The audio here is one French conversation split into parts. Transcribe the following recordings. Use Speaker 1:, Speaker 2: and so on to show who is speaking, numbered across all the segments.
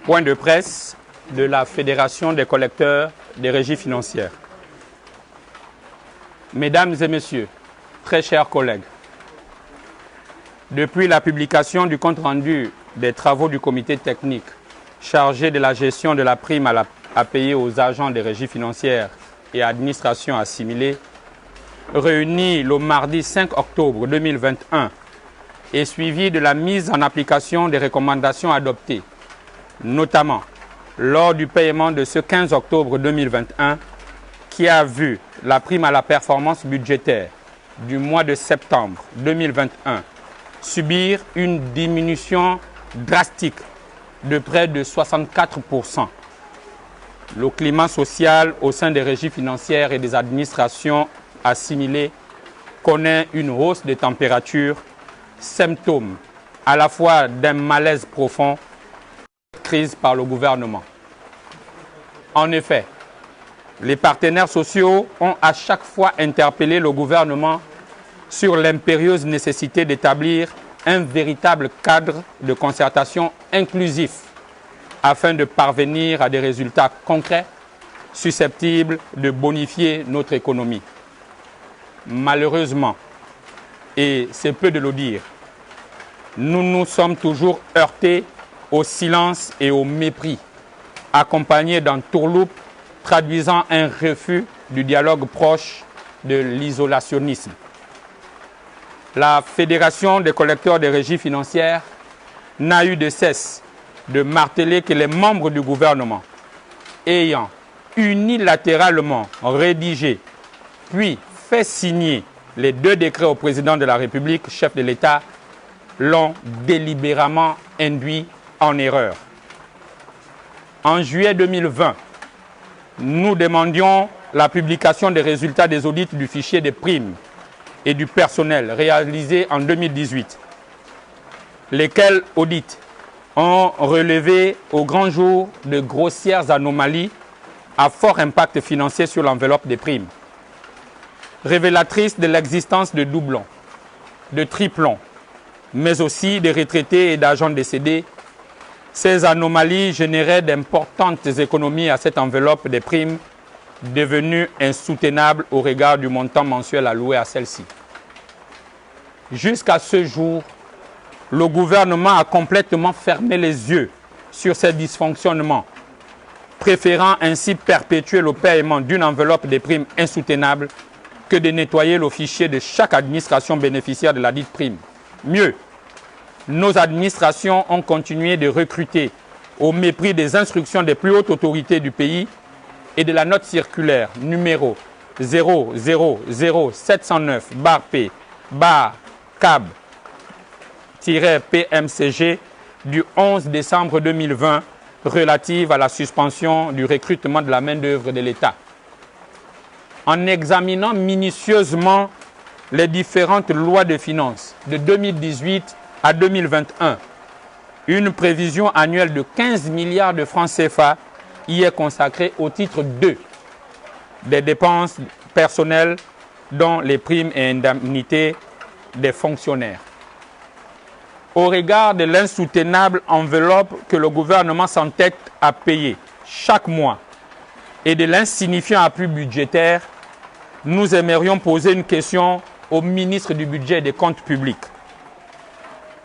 Speaker 1: Point de presse de la Fédération des collecteurs des régies financières. Mesdames et messieurs, très chers collègues, depuis la publication du compte-rendu des travaux du comité technique chargé de la gestion de la prime à payer aux agents des régies financières et administrations assimilées, réunis le mardi 5 octobre 2021 et suivi de la mise en application des recommandations adoptées, notamment lors du paiement de ce 15 octobre 2021 qui a vu la prime à la performance budgétaire du mois de septembre 2021 subir une diminution drastique de près de 64%. Le climat social au sein des régies financières et des administrations assimilées connaît une hausse des températures, symptôme à la fois d'un malaise profond, crise par le gouvernement. En effet, les partenaires sociaux ont à chaque fois interpellé le gouvernement sur l'impérieuse nécessité d'établir un véritable cadre de concertation inclusif afin de parvenir à des résultats concrets susceptibles de bonifier notre économie. Malheureusement, et c'est peu de le dire, nous nous sommes toujours heurtés au silence et au mépris, accompagnés d'un tourloupe traduisant un refus du dialogue proche de l'isolationnisme. La Fédération des collecteurs des régies financières n'a eu de cesse de marteler que les membres du gouvernement ayant unilatéralement rédigé puis fait signer les 2 décrets au président de la République, chef de l'État, l'ont délibérément induit en erreur. En juillet 2020, nous demandions la publication des résultats des audits du fichier des primes et du personnel réalisés en 2018, lesquels audits ont relevé au grand jour de grossières anomalies à fort impact financier sur l'enveloppe des primes, révélatrices de l'existence de doublons, de triplons, mais aussi de retraités et d'agents décédés. Ces anomalies généraient d'importantes économies à cette enveloppe des primes, devenue insoutenable au regard du montant mensuel alloué à celle-ci. Jusqu'à ce jour, le gouvernement a complètement fermé les yeux sur ces dysfonctionnements, préférant ainsi perpétuer le paiement d'une enveloppe des primes insoutenable que de nettoyer le fichier de chaque administration bénéficiaire de la dite prime. Mieux, nos administrations ont continué de recruter au mépris des instructions des plus hautes autorités du pays et de la note circulaire numéro 0000709-CAB-PMCG du 11 décembre 2020 relative à la suspension du recrutement de la main-d'œuvre de l'État. En examinant minutieusement les différentes lois de finances de 2018 à 2021, une prévision annuelle de 15 milliards de francs CFA y est consacrée au titre 2 des dépenses personnelles dont les primes et indemnités des fonctionnaires. Au regard de l'insoutenable enveloppe que le gouvernement s'entête à payer chaque mois et de l'insignifiant appui budgétaire, nous aimerions poser une question au ministre du Budget et des Comptes publics.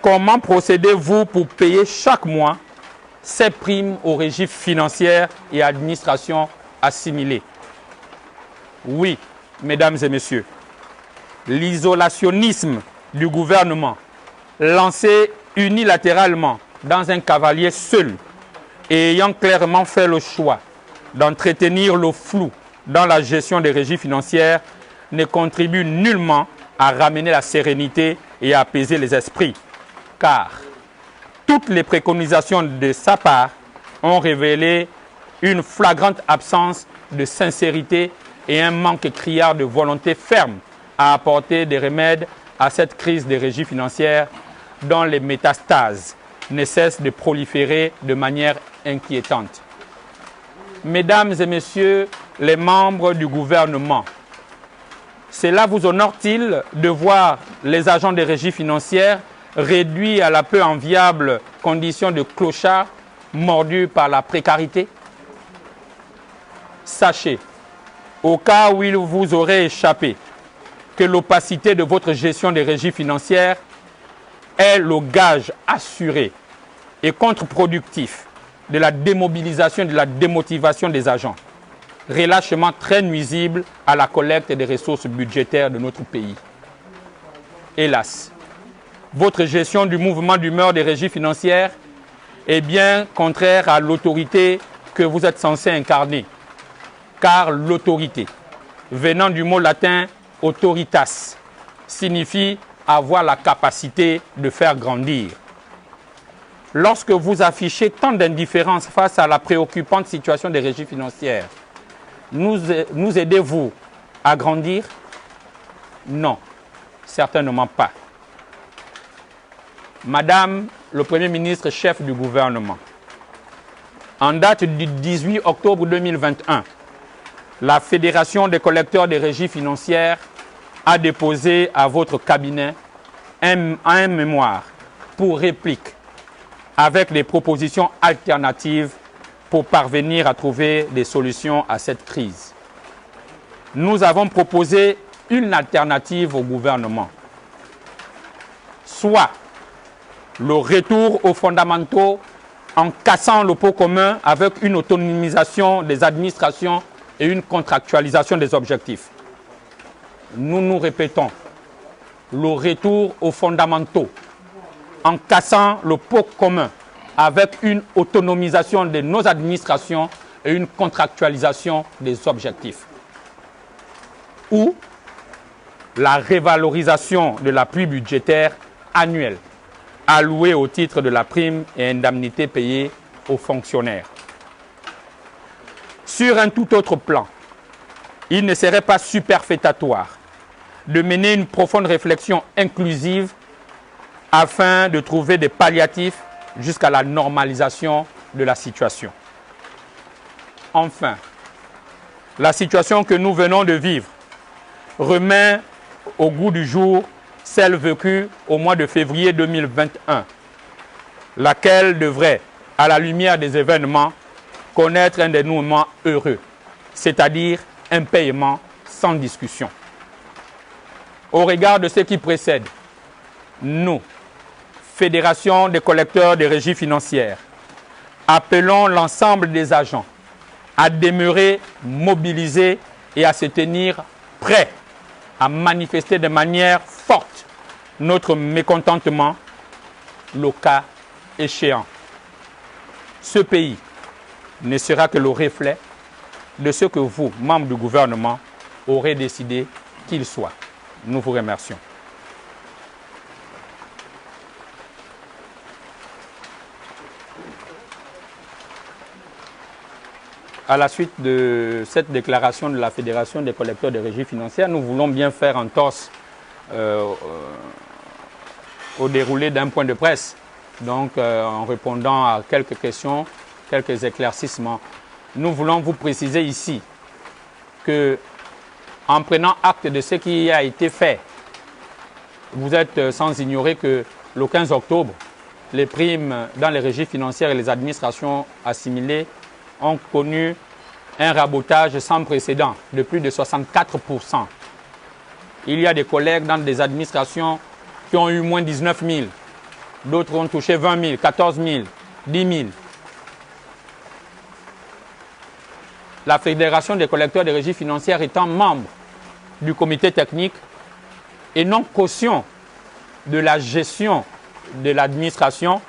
Speaker 1: Comment procédez-vous pour payer chaque mois ces primes aux régies financières et administrations assimilées? Oui, mesdames et messieurs, l'isolationnisme du gouvernement, lancé unilatéralement dans un cavalier seul et ayant clairement fait le choix d'entretenir le flou dans la gestion des régies financières, ne contribue nullement à ramener la sérénité et à apaiser les esprits. Car toutes les préconisations de sa part ont révélé une flagrante absence de sincérité et un manque criard de volonté ferme à apporter des remèdes à cette crise des régies financières dont les métastases ne cessent de proliférer de manière inquiétante. Mesdames et messieurs les membres du gouvernement, cela vous honore-t-il de voir les agents des régies financières réduits à la peu enviable condition de clochard mordu par la précarité? Sachez, au cas où il vous aurait échappé, que l'opacité de votre gestion des régies financières est le gage assuré et contre-productif de la démobilisation et de la démotivation des agents, relâchement très nuisible à la collecte des ressources budgétaires de notre pays. Hélas, votre gestion du mouvement d'humeur des régies financières est bien contraire à l'autorité que vous êtes censé incarner, car l'autorité, venant du mot latin autoritas, signifie avoir la capacité de faire grandir. Lorsque vous affichez tant d'indifférence face à la préoccupante situation des régies financières, nous aidez-vous à grandir? Non, certainement pas. Madame le Premier ministre chef du gouvernement, en date du 18 octobre 2021, la Fédération des collecteurs des régies financières a déposé à votre cabinet un mémoire pour réplique avec des propositions alternatives pour parvenir à trouver des solutions à cette crise. Nous avons proposé une alternative au gouvernement, soit le retour aux fondamentaux en cassant le pot commun avec une autonomisation des administrations et une contractualisation des objectifs. Nous nous répétons, le retour aux fondamentaux en cassant le pot commun avec une autonomisation de nos administrations et une contractualisation des objectifs. Ou la révalorisation de l'appui budgétaire annuel alloué au titre de la prime et indemnité payée aux fonctionnaires. Sur un tout autre plan, il ne serait pas superfétatoire de mener une profonde réflexion inclusive afin de trouver des palliatifs jusqu'à la normalisation de la situation. Enfin, la situation que nous venons de vivre remet au goût du jour celle vécue au mois de février 2021, laquelle devrait, à la lumière des événements, connaître un dénouement heureux, c'est-à-dire un paiement sans discussion. Au regard de ce qui précède, nous, Fédération des collecteurs des régies financières, appelons l'ensemble des agents à demeurer mobilisés et à se tenir prêts à manifester de manière forte notre mécontentement, le cas échéant. Ce pays ne sera que le reflet de ce que vous, membres du gouvernement, aurez décidé qu'il soit. Nous vous remercions. À la suite de cette déclaration de la Fédération des collecteurs de régies financières, nous voulons bien faire entorse au déroulé d'un point de presse, donc en répondant à quelques questions, quelques éclaircissements. Nous voulons vous préciser ici que, en prenant acte de ce qui a été fait, vous êtes sans ignorer que le 15 octobre, les primes dans les régies financières et les administrations assimilées ont connu un rabotage sans précédent de plus de 64%. Il y a des collègues dans des administrations qui ont eu moins 19 000. D'autres ont touché 20 000, 14 000, 10 000. La Fédération des collecteurs des régies financières étant membre du comité technique et non caution de la gestion de l'administration,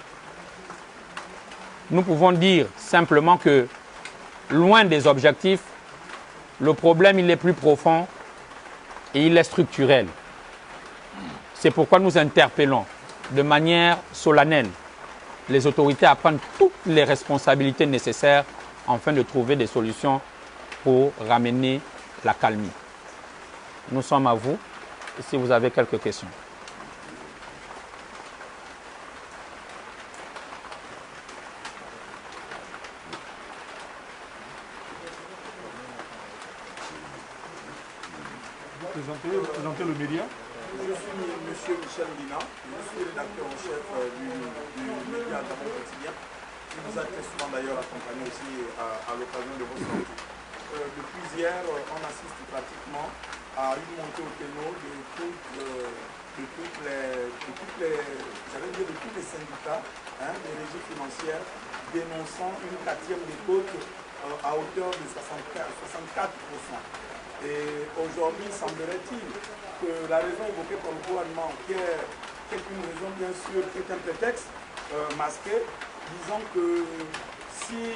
Speaker 1: nous pouvons dire simplement que, loin des objectifs, le problème il est plus profond et il est structurel. C'est pourquoi nous interpellons de manière solennelle les autorités à prendre toutes les responsabilités nécessaires afin de trouver des solutions pour ramener la calmie. Nous sommes à vous si vous avez quelques questions.
Speaker 2: Vous présentez le média. Je suis Monsieur Michel Lina, je suis rédacteur en chef du média Gabon Quotidien, qui nous a très souvent d'ailleurs accompagné aussi à l'occasion de vos sorties. Depuis hier, on assiste pratiquement à une montée au créneau de tous les syndicats des régies financières dénonçant une quatrième décote à hauteur de 64%. Et aujourd'hui, semblerait-il que la raison évoquée par le gouvernement, qui est une raison bien sûr, qui est un prétexte masqué, disons que si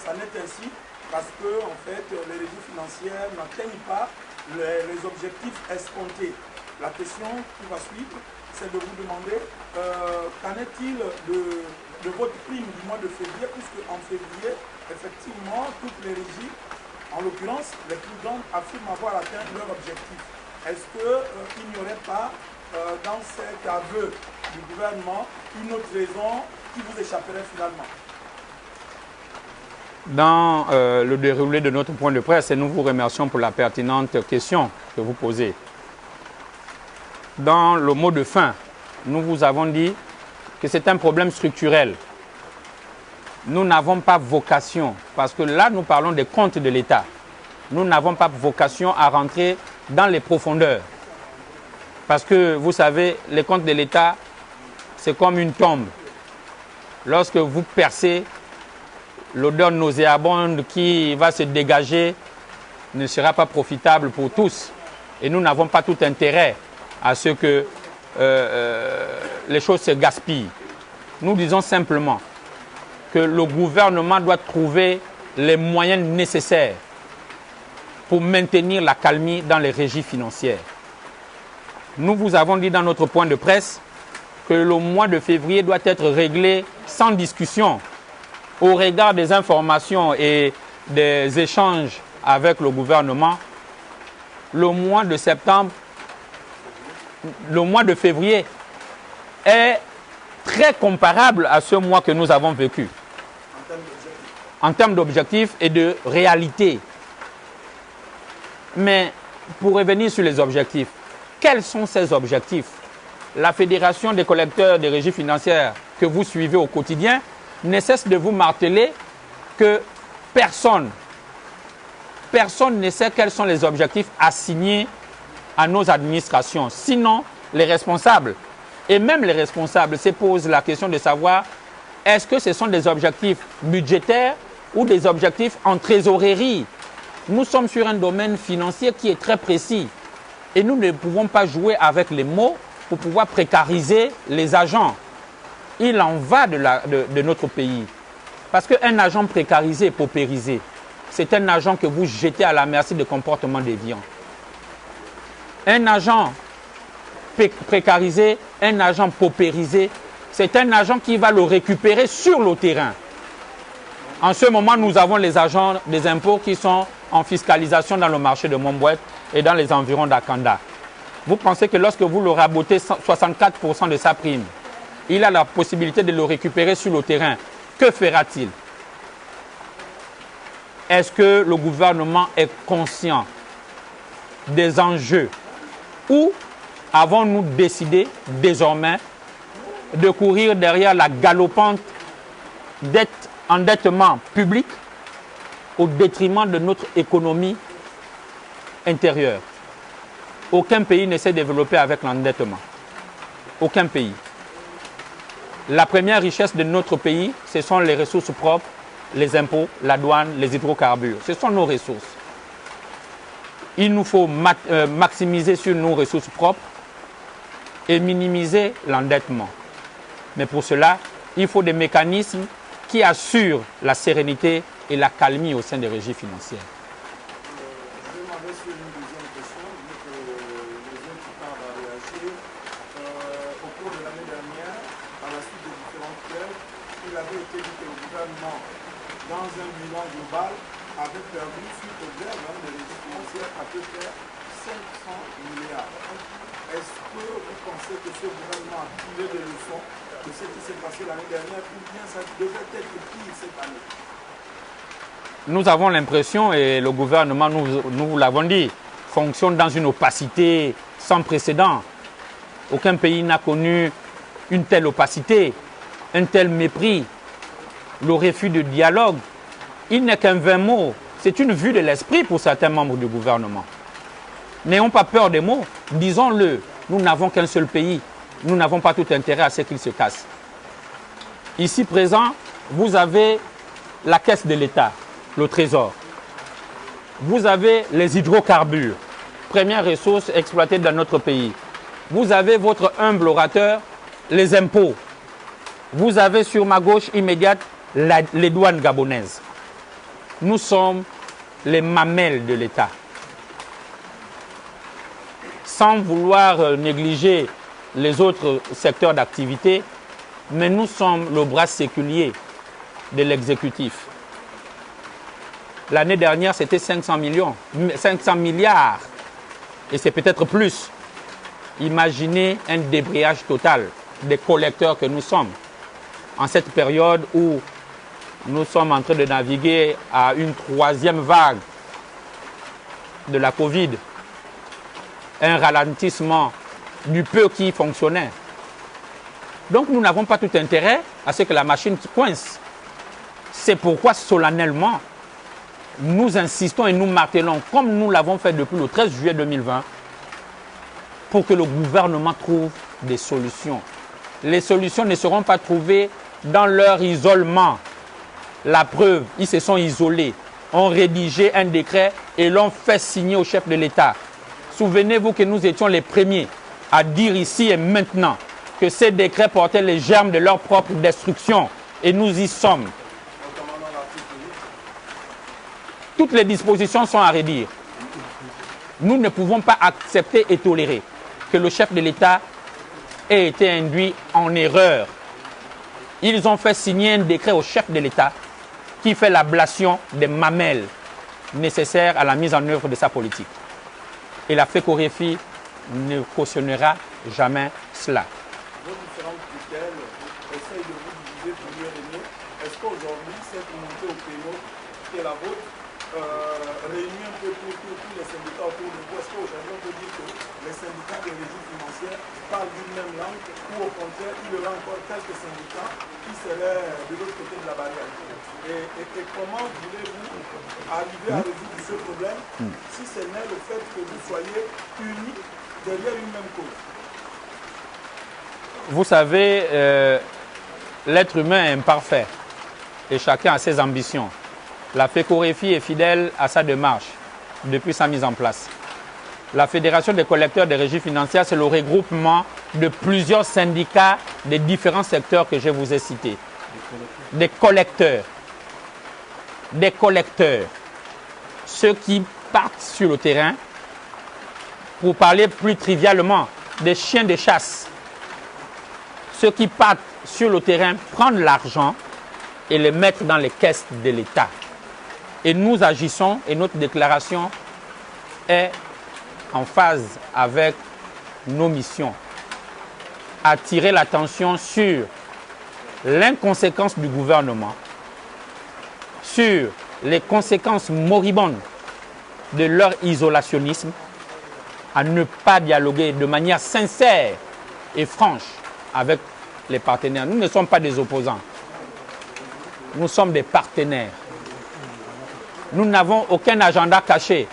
Speaker 2: ça n'est ainsi, parce que en fait, les régies financières n'atteignent pas les objectifs escomptés. La question qui va suivre, c'est de vous demander qu'en est-il de votre prime du mois de février, puisque en février, effectivement, toutes les régies, en l'occurrence, les plus grandes affirment avoir atteint leur objectif. Est-ce qu'il n'y aurait pas, dans cet aveu du gouvernement, une autre raison qui vous échapperait finalement?
Speaker 1: Dans le déroulé de notre point de presse, et nous vous remercions pour la pertinente question que vous posez. Dans le mot de fin, nous vous avons dit que c'est un problème structurel. Nous n'avons pas vocation, parce que là nous parlons des comptes de l'État, nous n'avons pas vocation à rentrer dans les profondeurs. Parce que vous savez, les comptes de l'État, c'est comme une tombe. Lorsque vous percez, l'odeur nauséabonde qui va se dégager ne sera pas profitable pour tous. Et nous n'avons pas tout intérêt à ce que les choses se gaspillent. Nous disons simplement que le gouvernement doit trouver les moyens nécessaires pour maintenir la calmie dans les régies financières. Nous vous avons dit dans notre point de presse que le mois de février doit être réglé sans discussion au regard des informations et des échanges avec le gouvernement. Le mois de septembre, le mois de février est très comparable à ce mois que nous avons vécu en termes d'objectifs et de réalité. Mais pour revenir sur les objectifs, quels sont ces objectifs? La Fédération des collecteurs des régies financières que vous suivez au quotidien ne cesse de vous marteler que personne ne sait quels sont les objectifs assignés à nos administrations. Sinon, les responsables, et même les responsables se posent la question de savoir est-ce que ce sont des objectifs budgétaires ou des objectifs en trésorerie. Nous sommes sur un domaine financier qui est très précis et nous ne pouvons pas jouer avec les mots pour pouvoir précariser les agents. Il en va de notre pays. Parce qu'un agent précarisé et paupérisé, c'est un agent que vous jetez à la merci de comportements déviants. Un agent précarisé, un agent paupérisé, c'est un agent qui va le récupérer sur le terrain. En ce moment, nous avons les agents des impôts qui sont en fiscalisation dans le marché de Montbouet et dans les environs d'Akanda. Vous pensez que lorsque vous le rabotez 64% de sa prime, il a la possibilité de le récupérer sur le terrain. Que fera-t-il? Est-ce que le gouvernement est conscient des enjeux? Ou avons-nous décidé désormais de courir derrière la galopante endettement public au détriment de notre économie intérieure? Aucun pays ne s'est développé avec l'endettement. Aucun pays. La première richesse de notre pays, ce sont les ressources propres, les impôts, la douane, les hydrocarbures. Ce sont nos ressources. Il nous faut maximiser sur nos ressources propres et minimiser l'endettement. Mais pour cela, il faut des mécanismes qui assurent la sérénité et la calmie au sein des régies financières.
Speaker 2: Je vais demander sur une deuxième question, vu que les autres parlent à réagir. Au cours de l'année dernière, à la suite des différentes grèves, il avait été dit que le gouvernement, dans un bilan global, avait perdu suite aux grèves des régies financières à peu près 500 milliards. Est-ce que vous pensez que ce gouvernement a tiré des leçons de ce qui s'est passé l'année dernière, ou bien ça devait être pire cette année?
Speaker 1: Nous avons l'impression, et le gouvernement, nous l'avons dit, fonctionne dans une opacité sans précédent. Aucun pays n'a connu une telle opacité, un tel mépris, le refus de dialogue. Il n'est qu'un vain mot. C'est une vue de l'esprit pour certains membres du gouvernement. N'ayons pas peur des mots, disons-le. Nous n'avons qu'un seul pays. Nous n'avons pas tout intérêt à ce qu'il se casse. Ici présent, vous avez la caisse de l'État, le trésor. Vous avez les hydrocarbures, première ressource exploitée dans notre pays. Vous avez votre humble orateur, les impôts. Vous avez sur ma gauche immédiate les douanes gabonaises. Nous sommes les mamelles de l'État. Sans vouloir négliger les autres secteurs d'activité, mais nous sommes le bras séculier de l'exécutif. L'année dernière, c'était 500 milliards, et c'est peut-être plus. Imaginez un débrayage total des collecteurs que nous sommes. En cette période où nous sommes en train de naviguer à une troisième vague de la Covid, un ralentissement du peu qui fonctionnait. Donc nous n'avons pas tout intérêt à ce que la machine coince. C'est pourquoi solennellement, nous insistons et nous martelons, comme nous l'avons fait depuis le 13 juillet 2020, pour que le gouvernement trouve des solutions. Les solutions ne seront pas trouvées dans leur isolement. La preuve, ils se sont isolés, ont rédigé un décret et l'ont fait signer au chef de l'État. Souvenez-vous que nous étions les premiers à dire ici et maintenant que ces décrets portaient les germes de leur propre destruction. Et nous y sommes. Toutes les dispositions sont à redire. Nous ne pouvons pas accepter et tolérer que le chef de l'État ait été induit en erreur. Ils ont fait signer un décret au chef de l'État qui fait l'ablation des mamelles nécessaires à la mise en œuvre de sa politique. Et la FECOREFI ne cautionnera jamais cela.
Speaker 2: Vos différentes tutelles essayent de vous diviser pour mieux régner. Est-ce qu'aujourd'hui, cette montée au pénal qui est la vôtre réunit un peu tous les syndicats autour de vous? Est-ce qu'aujourd'hui, on peut dire que les syndicats de régie financière parlent d'une même langue ou au contraire, il y aura encore quelques syndicats qui seraient de l'autre côté de la barrière? Et comment voulez-vous arriver à résoudre ce problème si ce n'est le fait que vous soyez unis derrière une même cause?
Speaker 1: Vous savez, l'être humain est imparfait et chacun a ses ambitions. La FECOREFI est fidèle à sa démarche depuis sa mise en place. La Fédération des collecteurs des régies financières, c'est le regroupement de plusieurs syndicats des différents secteurs que je vous ai cités. Des collecteurs. Des collecteurs. Ceux qui partent sur le terrain, pour parler plus trivialement, des chiens de chasse. Ceux qui partent sur le terrain, prendre l'argent et le mettre dans les caisses de l'État. Et nous agissons et notre déclaration est en phase avec nos missions. Attirer l'attention sur l'inconséquence du gouvernement, sur les conséquences moribondes de leur isolationnisme, à ne pas dialoguer de manière sincère et franche avec les partenaires. Nous ne sommes pas des opposants. Nous sommes des partenaires. Nous n'avons aucun agenda caché.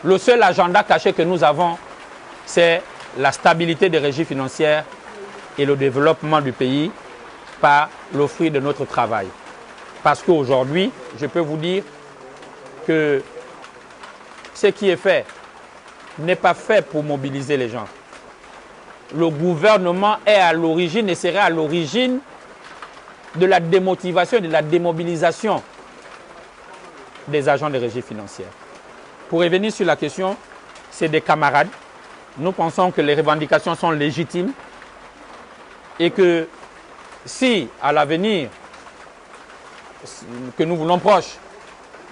Speaker 1: Le seul agenda caché que nous avons, c'est la stabilité des régies financières et le développement du pays par le fruit de notre travail. Parce qu'aujourd'hui, je peux vous dire que ce qui est fait n'est pas fait pour mobiliser les gens. Le gouvernement est à l'origine et serait à l'origine de la démotivation et de la démobilisation des agents des régies financières. Pour revenir sur la question, c'est des camarades. Nous pensons que les revendications sont légitimes et que si, à l'avenir, que nous voulons proche,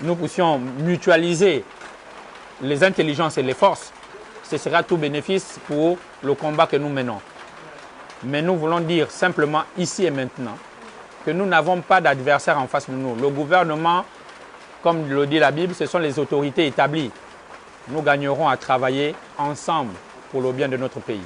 Speaker 1: nous puissions mutualiser les intelligences et les forces, ce sera tout bénéfice pour le combat que nous menons. Mais nous voulons dire simplement ici et maintenant que nous n'avons pas d'adversaire en face de nous. Le gouvernement, comme le dit la Bible, ce sont les autorités établies. nous gagnerons à travailler ensemble pour le bien de notre pays.